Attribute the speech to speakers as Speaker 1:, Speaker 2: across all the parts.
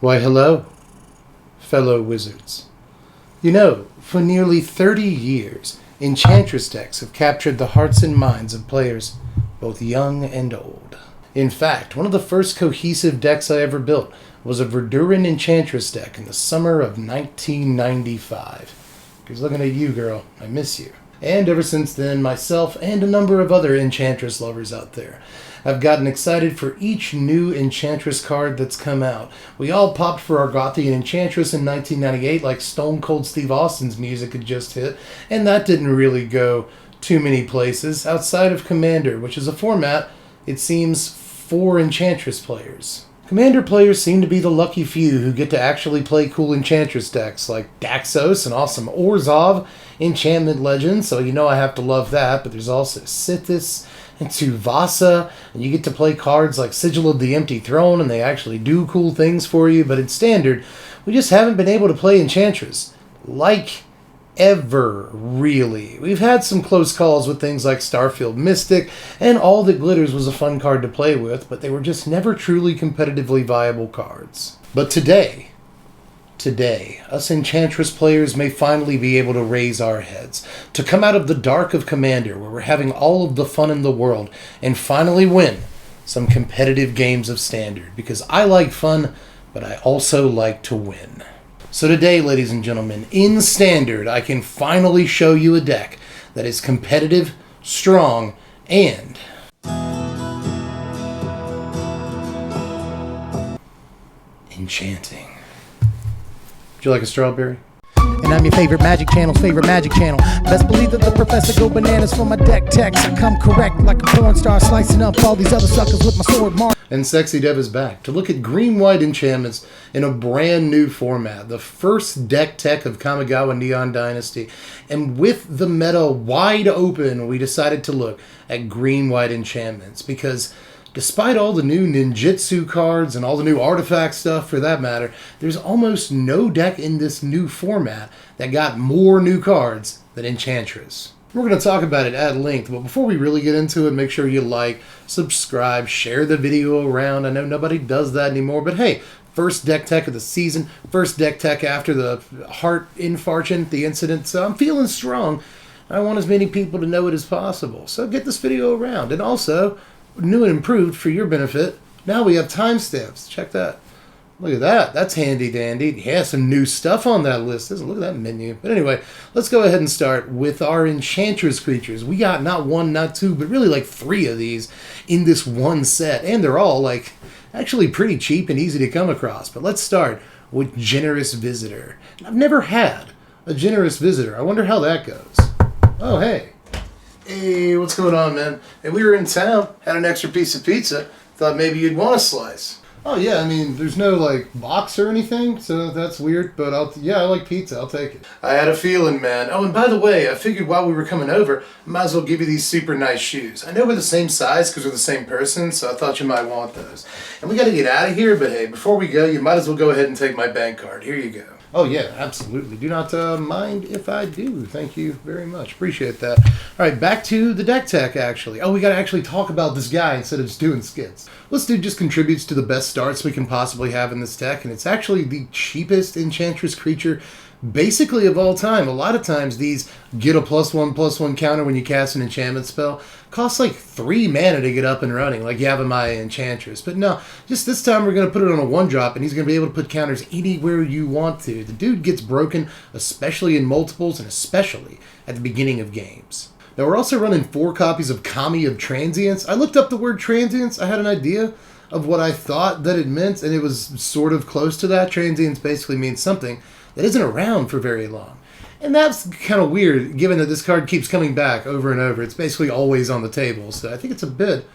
Speaker 1: Why, hello, fellow wizards. You know, for nearly 30 years, Enchantress decks have captured the hearts and minds of players, both young and old. In fact, one of the first cohesive decks I ever built was a Verduran Enchantress deck in the summer of 1995. Because looking at you, girl, I miss you. And ever since then, myself and a number of other Enchantress lovers out there have gotten excited for each new Enchantress card that's come out. We all popped for Argothian Enchantress in 1998 like Stone Cold Steve Austin's music had just hit, and that didn't really go too many places outside of Commander, which is a format, it seems, for Enchantress players. Commander players seem to be the lucky few who get to actually play cool Enchantress decks like Daxos and awesome Orzhov, Enchantment Legends, so you know I have to love that, but there's also Sithis and Tuvasa, and you get to play cards like Sigil of the Empty Throne, and they actually do cool things for you, but in Standard, we just haven't been able to play Enchantress. Like, ever, really. We've had some close calls with things like Starfield Mystic, and All That Glitters was a fun card to play with, but they were just never truly competitively viable cards. But today, us Enchantress players may finally be able to raise our heads, to come out of the dark of Commander, where we're having all of the fun in the world, and finally win some competitive games of Standard, because I like fun, but I also like to win. So today, ladies and gentlemen, in Standard, I can finally show you a deck that is competitive, strong, and enchanting. Would you like a strawberry?
Speaker 2: And I'm your favorite Magic Channel's favorite Magic Channel. Best believe that the professor go bananas for my deck techs. I come correct like a porn star, slicing up all these other suckers with my sword mark.
Speaker 1: And Sexy Dev is back to look at green-white enchantments in a brand new format. The first deck tech of Kamigawa Neon Dynasty. And with the meta wide open, we decided to look at green-white enchantments. Because despite all the new ninjutsu cards and all the new artifact stuff for that matter, there's almost no deck in this new format that got more new cards than Enchantress. We're going to talk about it at length, but before we really get into it, make sure you like, subscribe, share the video around. I know nobody does that anymore, but hey, first deck tech of the season, first deck tech after the heart infarction, the incident, so I'm feeling strong. I want as many people to know it as possible, so get this video around. And also, new and improved for your benefit, now we have timestamps. Check that. Look at that. That's handy dandy. Yeah, some new stuff on that list. Look at that menu. But anyway, let's go ahead and start with our Enchantress creatures. We got not one, not two, but really like 3 of these in this one set. And they're all like actually pretty cheap and easy to come across. But let's start with Generous Visitor. I've never had a Generous Visitor. I wonder how that goes. Oh, hey. Hey, what's going on, man? Hey, we were in town, had an extra piece of pizza. Thought maybe you'd want a slice. Oh, yeah, I mean, there's no, like, box or anything, so that's weird, but I like pizza, I'll take it. I had a feeling, man. Oh, and by the way, I figured while we were coming over, might as well give you these super nice shoes. I know we're the same size because we're the same person, so I thought you might want those. And we got to get out of here, but hey, before we go, you might as well go ahead and take my bank card. Here you go. Oh, yeah, absolutely. Do not mind if I do. Thank you very much. Appreciate that. All right, back to the deck tech, actually. Oh, we got to actually talk about this guy instead of just doing skits. This dude just contributes to the best starts we can possibly have in this deck, and it's actually the cheapest Enchantress creature basically of all time. A lot of times these get a +1/+1 counter when you cast an enchantment spell. Costs like 3 mana to get up and running, like Yavimaya Enchantress. But no, just this time we're going to put it on a 1-drop, and he's going to be able to put counters anywhere you want to. The dude gets broken, especially in multiples, and especially at the beginning of games. Now we're also running 4 copies of Kami of Transience. I looked up the word Transience. I had an idea of what I thought that it meant, and it was sort of close to that. Transience basically means something that isn't around for very long. And that's kind of weird, given that this card keeps coming back over and over. It's basically always on the table, so I think it's a bit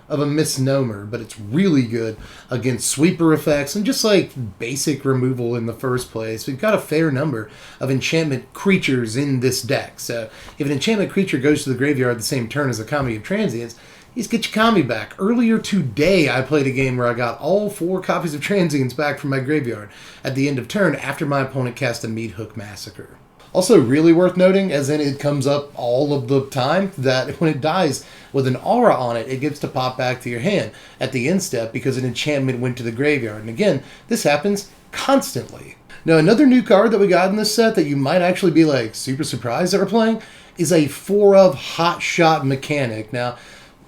Speaker 1: of a misnomer, but it's really good against sweeper effects and just like basic removal in the first place. We've got a fair number of enchantment creatures in this deck, so if an enchantment creature goes to the graveyard the same turn as a Kami of Transience, you just get your Kami back. Earlier today, I played a game where I got all 4 copies of Transience back from my graveyard at the end of turn after my opponent cast a Meat Hook Massacre. Also really worth noting, as in it comes up all of the time, that when it dies with an aura on it, it gets to pop back to your hand at the end step because an enchantment went to the graveyard. And again, this happens constantly. Now, another new card that we got in this set that you might actually be like super surprised that we're playing is a 4-of Hotshot Mechanic. Now,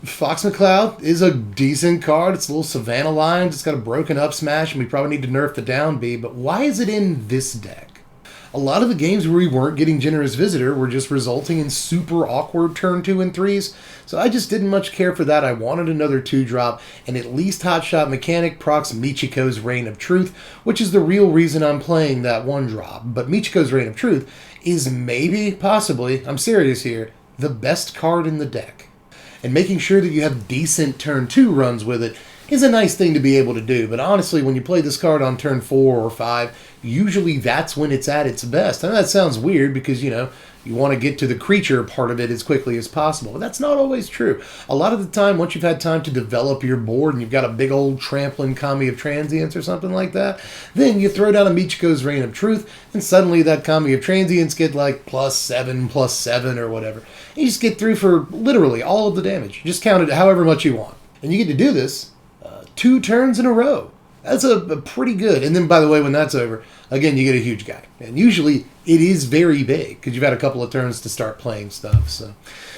Speaker 1: Fox McCloud is a decent card. It's a little Savannah lines. It's got a broken up smash, and we probably need to nerf the down B. But why is it in this deck? A lot of the games where we weren't getting Generous Visitor were just resulting in super awkward turn 2 and 3s. So I just didn't much care for that. I wanted another 2-drop, and at least Hotshot Mechanic procs Michiko's Reign of Truth, which is the real reason I'm playing that 1-drop. But Michiko's Reign of Truth is maybe, possibly, I'm serious here, the best card in the deck. And making sure that you have decent turn 2 runs with it is a nice thing to be able to do. But honestly, when you play this card on turn 4 or 5, usually that's when it's at its best. I know that sounds weird because, you know, you want to get to the creature part of it as quickly as possible. But that's not always true. A lot of the time, once you've had time to develop your board and you've got a big old trampling Kami of Transience or something like that, then you throw down a Michiko's Reign of Truth, and suddenly that Kami of Transience get like +7/+7 or whatever. And you just get through for literally all of the damage. Just count it however much you want. And you get to do this 2 turns in a row. That's a pretty good. And then, by the way, when that's over, again, you get a huge guy. And usually it is very big because you've had a couple of turns to start playing stuff. So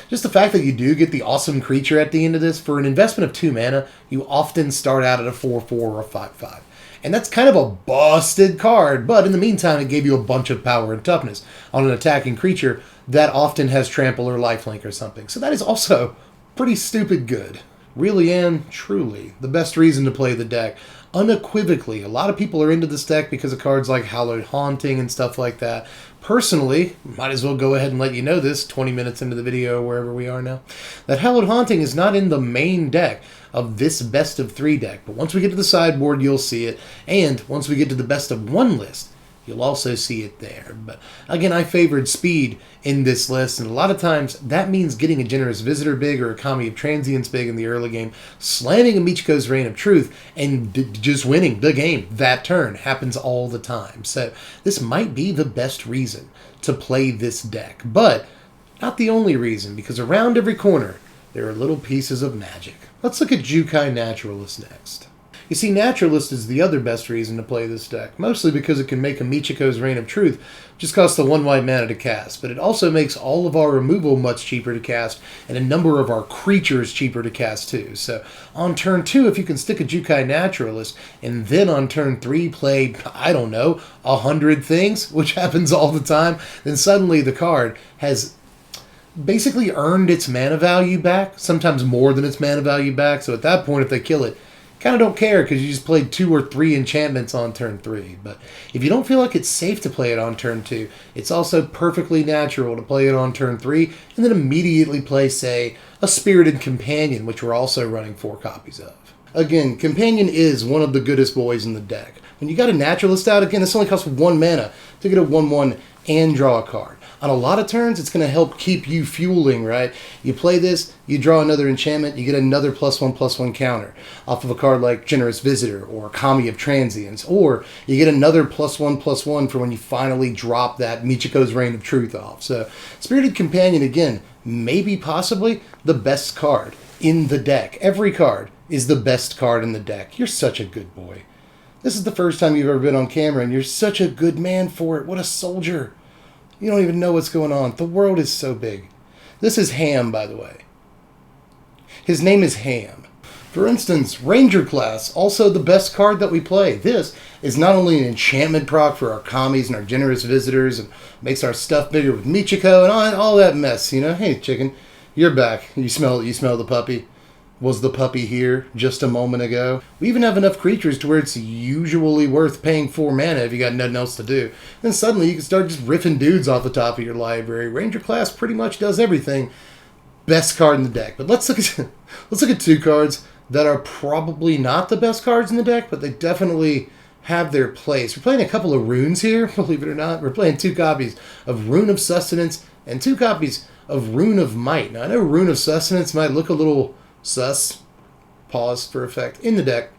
Speaker 1: just the fact that you do get the awesome creature at the end of this, for an investment of 2 mana, you often start out at a 4/4 or a 5/5. And that's kind of a busted card, but in the meantime, it gave you a bunch of power and toughness on an attacking creature that often has trample or lifelink or something. So that is also pretty stupid good. Really and truly the best reason to play the deck. Unequivocally, a lot of people are into this deck because of cards like Hallowed Haunting and stuff like that. Personally, might as well go ahead and let you know this 20 minutes into the video or wherever we are now, that Hallowed Haunting is not in the main deck of this best of 3 deck. But once we get to the sideboard, you'll see it. And once we get to the best of 1 list, you'll also see it there. But again, I favored speed in this list, and a lot of times that means getting a Generous Visitor big or a Kami of Transience big in the early game, slamming a Michiko's Reign of Truth, and just winning the game that turn happens all the time. So this might be the best reason to play this deck, but not the only reason, because around every corner there are little pieces of magic. Let's look at Jukai Naturalist next. You see, Naturalist is the other best reason to play this deck, mostly because it can make a Michiko's Reign of Truth just cost the 1 white mana to cast, but it also makes all of our removal much cheaper to cast, and a number of our creatures cheaper to cast too. So on turn 2, if you can stick a Jukai Naturalist, and then on turn 3 play, I don't know, 100 things, which happens all the time, then suddenly the card has basically earned its mana value back, sometimes more than its mana value back. So at that point, if they kill it, kind of don't care because you just played 2 or 3 enchantments on turn 3. But if you don't feel like it's safe to play it on turn 2, it's also perfectly natural to play it on turn 3 and then immediately play, say, a Spirited Companion, which we're also running 4 copies of. Again, Companion is one of the goodest boys in the deck. When you got a Naturalist out, again, this only costs 1 mana to get a 1/1 and draw a card. On a lot of turns, it's going to help keep you fueling, right? You play this, you draw another enchantment, you get another +1/+1 counter off of a card like Generous Visitor or Kami of Transience, or you get another +1/+1 for when you finally drop that Michiko's Reign of Truth off. So Spirited Companion, again, maybe possibly the best card in the deck. Every card is the best card in the deck. You're such a good boy. This is the first time you've ever been on camera, and you're such a good man for it. What a soldier. You don't even know what's going on. The world is so big. This is Ham, by the way. His name is Ham. For instance, Ranger class, also the best card that we play. This is not only an enchantment proc for our Kamis and our Generous Visitors, and makes our stuff bigger with Michiko and all that mess, you know? Hey, chicken, you're back. You smell the puppy? Was the puppy here just a moment ago? We even have enough creatures to where it's usually worth paying 4 mana if you got nothing else to do. Then suddenly you can start just riffing dudes off the top of your library. Ranger class pretty much does everything. Best card in the deck. But let's look at 2 cards that are probably not the best cards in the deck, but they definitely have their place. We're playing a couple of runes here, believe it or not. We're playing 2 copies of Rune of Sustenance and 2 copies of Rune of Might. Now I know Rune of Sustenance might look a little sus, pause for effect, in the deck.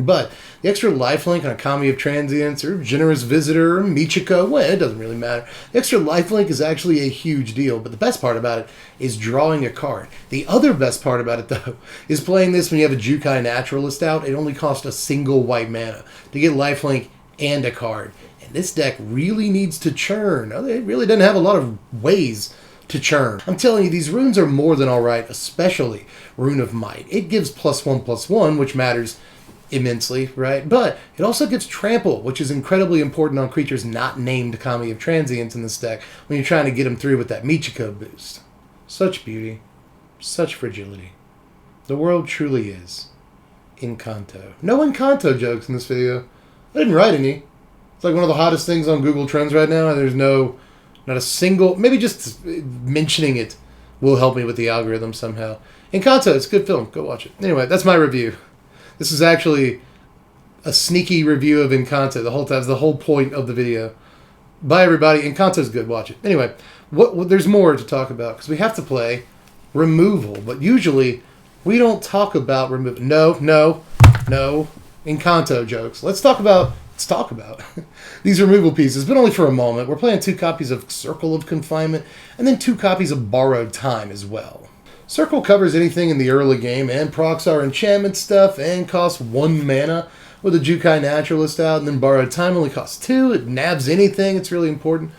Speaker 1: But the extra lifelink on a Kami of Transience or Generous Visitor or Michiko, well, it doesn't really matter. The extra lifelink is actually a huge deal, but the best part about it is drawing a card. The other best part about it, though, is playing this when you have a Jukai Naturalist out. It only costs a single white mana to get lifelink and a card. And this deck really needs to churn. It really doesn't have a lot of ways to churn. I'm telling you, these runes are more than alright, especially Rune of Might. It gives +1/+1, which matters immensely, right? But it also gives Trample, which is incredibly important on creatures not named Kami of Transience in this deck when you're trying to get them through with that Michiko boost. Such beauty. Such fragility. The world truly is Encanto. No Encanto jokes in this video. I didn't write any. It's like one of the hottest things on Google Trends right now. There's not a single, maybe just mentioning it will help me with the algorithm somehow. Encanto, it's a good film. Go watch it. Anyway, that's my review. This is actually a sneaky review of Encanto the whole time. It's the whole point of the video. Bye, everybody. Encanto's good. Watch it. Anyway, there's more to talk about because we have to play removal. But usually, we don't talk about removal. No. Encanto jokes. Let's talk about these removal pieces, but only for a moment. We're playing 2 copies of Circle of Confinement and then 2 copies of Borrowed Time as well. Circle covers anything in the early game and procs our enchantment stuff and costs 1 mana with a Jukai Naturalist out, and then Borrowed Time only costs 2. It nabs anything. It's really important.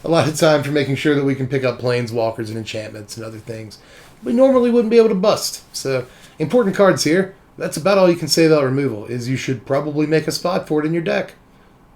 Speaker 1: A lot of time for making sure that we can pick up planeswalkers and enchantments and other things we normally wouldn't be able to bust. So, important cards here. That's about all you can say about removal, is you should probably make a spot for it in your deck.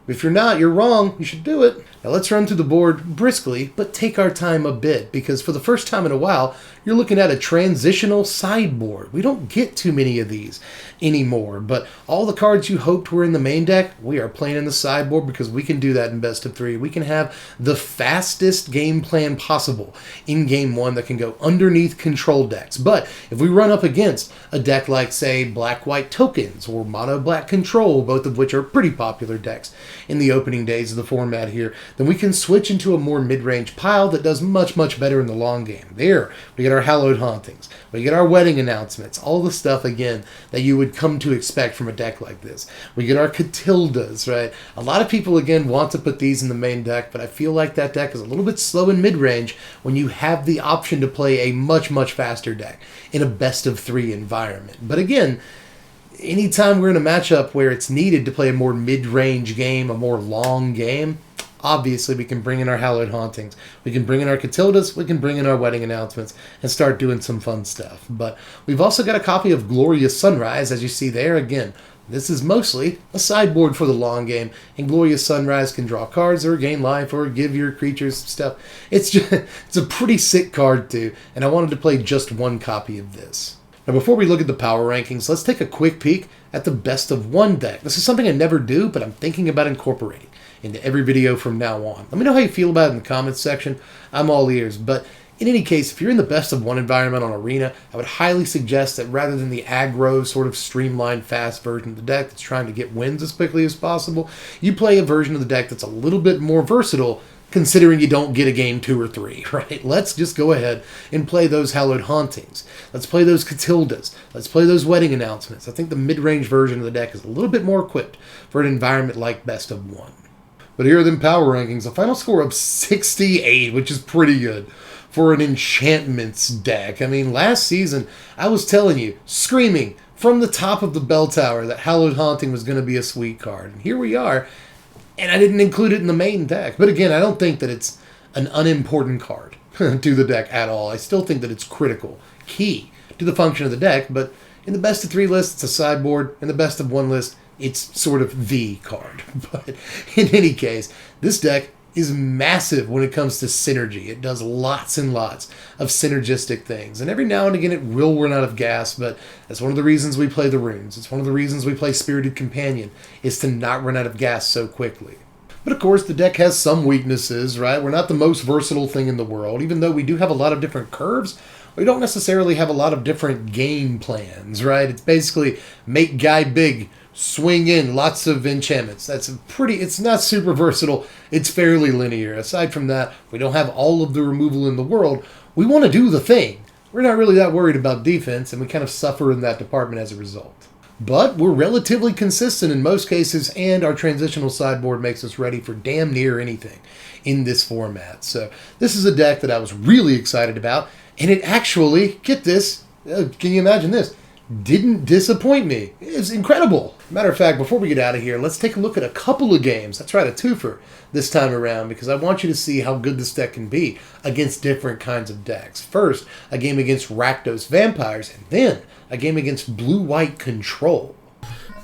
Speaker 1: If you're not, you're wrong. You should do it. Now let's run through the board briskly, but take our time a bit, because for the first time in a while, you're looking at a transitional sideboard. We don't get too many of these anymore, but all the cards you hoped were in the main deck, we are playing in the sideboard because we can do that in best of 3. We can have the fastest game plan possible in game 1 that can go underneath control decks. But if we run up against a deck like, say, Black-White Tokens or Mono-Black Control, both of which are pretty popular decks in the opening days of the format here, then we can switch into a more mid-range pile that does much, much better in the long game. There, we get our Hallowed Hauntings, we get our Wedding Announcements, all the stuff, again, that you would come to expect from a deck like this. We get our Catildas, right? A lot of people, again, want to put these in the main deck, but I feel like that deck is a little bit slow in mid-range when you have the option to play a much, much faster deck in a best of 3 environment. But again, anytime we're in a matchup where it's needed to play a more mid-range game, a more long game, obviously we can bring in our Hallowed Hauntings, we can bring in our Catildas, we can bring in our Wedding Announcements and start doing some fun stuff. But we've also got a copy of Glorious Sunrise, as you see there. Again, this is mostly a sideboard for the long game, and Glorious Sunrise can draw cards or gain life or give your creatures stuff. It's a pretty sick card too, and I wanted to play just 1 copy of this. Now, before we look at the power rankings, let's take a quick peek at the best of 1 deck. This is something I never do, but I'm thinking about incorporating into every video from now on. Let me know how you feel about it in the comments section. I'm all ears. But in any case, if you're in the best of 1 environment on Arena, I would highly suggest that rather than the aggro, sort of streamlined, fast version of the deck that's trying to get wins as quickly as possible, you play a version of the deck that's a little bit more versatile, considering you don't get a game 2 or 3, right? Let's just go ahead and play those Hallowed Hauntings. Let's play those Catildas. Let's play those Wedding Announcements. I think the mid-range version of the deck is a little bit more equipped for an environment like best of 1. But here are them power rankings. A final score of 68, which is pretty good for an Enchantments deck. I mean, last season, I was telling you, screaming from the top of the bell tower that Hallowed Haunting was going to be a sweet card. And here we are, and I didn't include it in the main deck. But again, I don't think that it's an unimportant card to the deck at all. I still think that it's critical, key to the function of the deck. But in the best of 3 list, it's a sideboard. In the best of 1 list, it's sort of the card. But in any case, this deck is massive when it comes to synergy. It does lots and lots of synergistic things. And every now and again it will run out of gas, but that's one of the reasons we play the runes. It's one of the reasons we play Spirited Companion, is to not run out of gas so quickly. But of course, the deck has some weaknesses, right? We're not the most versatile thing in the world. Even though we do have a lot of different curves, we don't necessarily have a lot of different game plans, right? It's basically make guy big, swing in, lots of enchantments. It's not super versatile. It's fairly linear. Aside from that, we don't have all of the removal in the world. We want to do the thing. We're not really that worried about defense, and we kind of suffer in that department as a result. but we're relatively consistent in most cases, and our transitional sideboard makes us ready for damn near anything in this format. So this is a deck that I was really excited about, and it actually, get this, can you imagine this? Didn't disappoint me. It's incredible. Matter of fact, before we get out of here, let's take a look at a couple of games. That's right, a twofer this time around, because I want you to see how good this deck can be against different kinds of decks. First, a game against Rakdos Vampires, and then a game against Blue-White Control.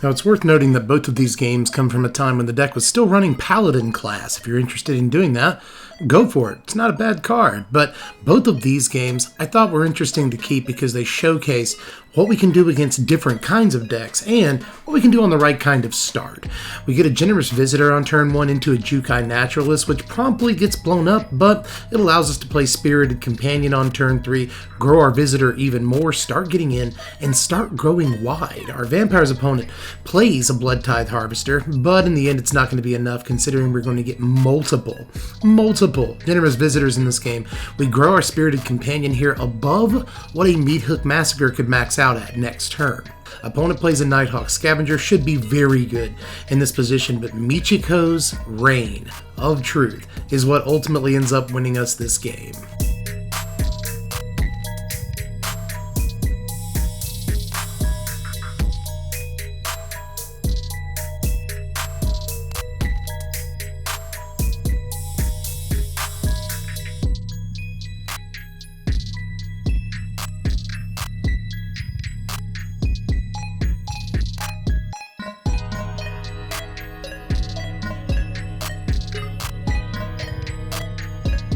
Speaker 1: Now, it's worth noting that both of these games come from a time when the deck was still running Paladin class. If you're interested in doing that, go for it. It's not a bad card. But both of these games I thought were interesting to keep because they showcase what we can do against different kinds of decks and what we can do on the right kind of start. We get a Generous Visitor on turn 1 into a Jukai Naturalist, which promptly gets blown up, but it allows us to play Spirited Companion on turn 3, grow our Visitor even more, start getting in, and start growing wide. Our Vampire's opponent plays a Blood Tithe Harvester, but in the end it's not going to be enough considering we're going to get multiple Generous Visitors in this game. We grow our Spirited Companion here above what a Meat Hook Massacre could max out at next turn. Opponent plays a Nighthawk Scavenger, should be very good in this position, but Michiko's Reign of Truth is what ultimately ends up winning us this game.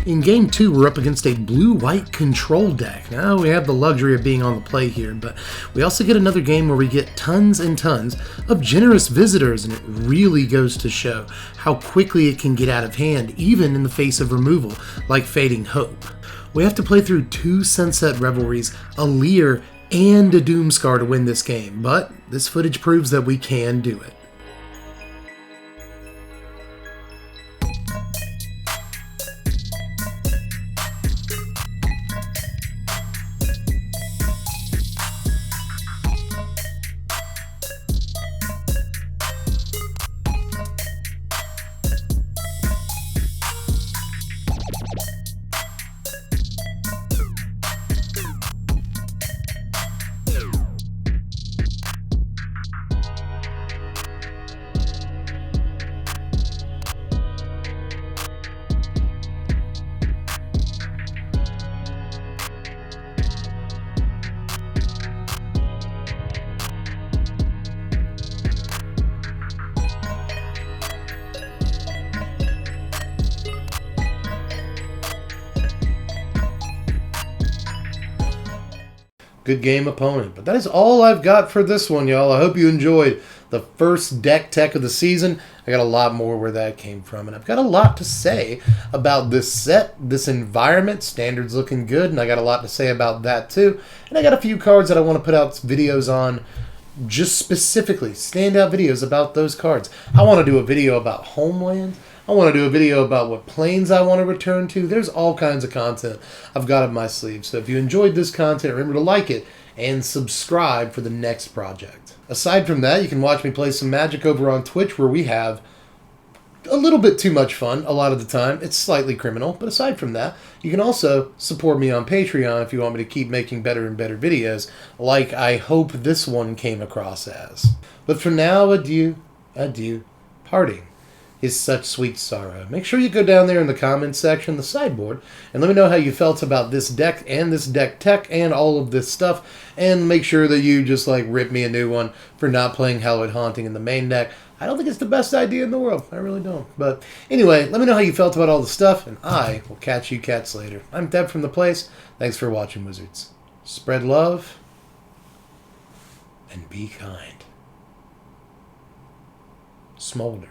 Speaker 1: In Game 2, we're up against a Blue-White Control deck. Now, we have the luxury of being on the play here, but we also get another game where we get tons and tons of Generous Visitors, and it really goes to show how quickly it can get out of hand, even in the face of removal, like Fading Hope. We have to play through 2 Sunset Revelries, a Leer, and a Doomscar to win this game, but this footage proves that we can do it. Good game, opponent. But that is all I've got for this one, y'all. I hope you enjoyed the first deck tech of the season. I got a lot more where that came from, and I've got a lot to say about this set, this environment. Standard's looking good, and I got a lot to say about that too. And I got a few cards that I want to put out videos on, just specifically standout videos about those cards. I want to do a video about Homeland. I want to do a video about what planes I want to return to. There's all kinds of content I've got up my sleeve. So if you enjoyed this content, remember to like it and subscribe for the next project. Aside from that, you can watch me play some Magic over on Twitch, where we have a little bit too much fun a lot of the time. It's slightly criminal, but aside from that, you can also support me on Patreon if you want me to keep making better and better videos, like I hope this one came across as. But for now, adieu, adieu, parting is such sweet sorrow. Make sure you go down there in the comments section, the sideboard, and let me know how you felt about this deck and this deck tech and all of this stuff, and make sure that you just like rip me a new one for not playing Hallowed Haunting in the main deck. I don't think it's the best idea in the world. I really don't. But anyway, let me know how you felt about all the stuff, and I will catch you cats later. I'm Deb from The Place. Thanks for watching, Wizards. Spread love and be kind. Smolder.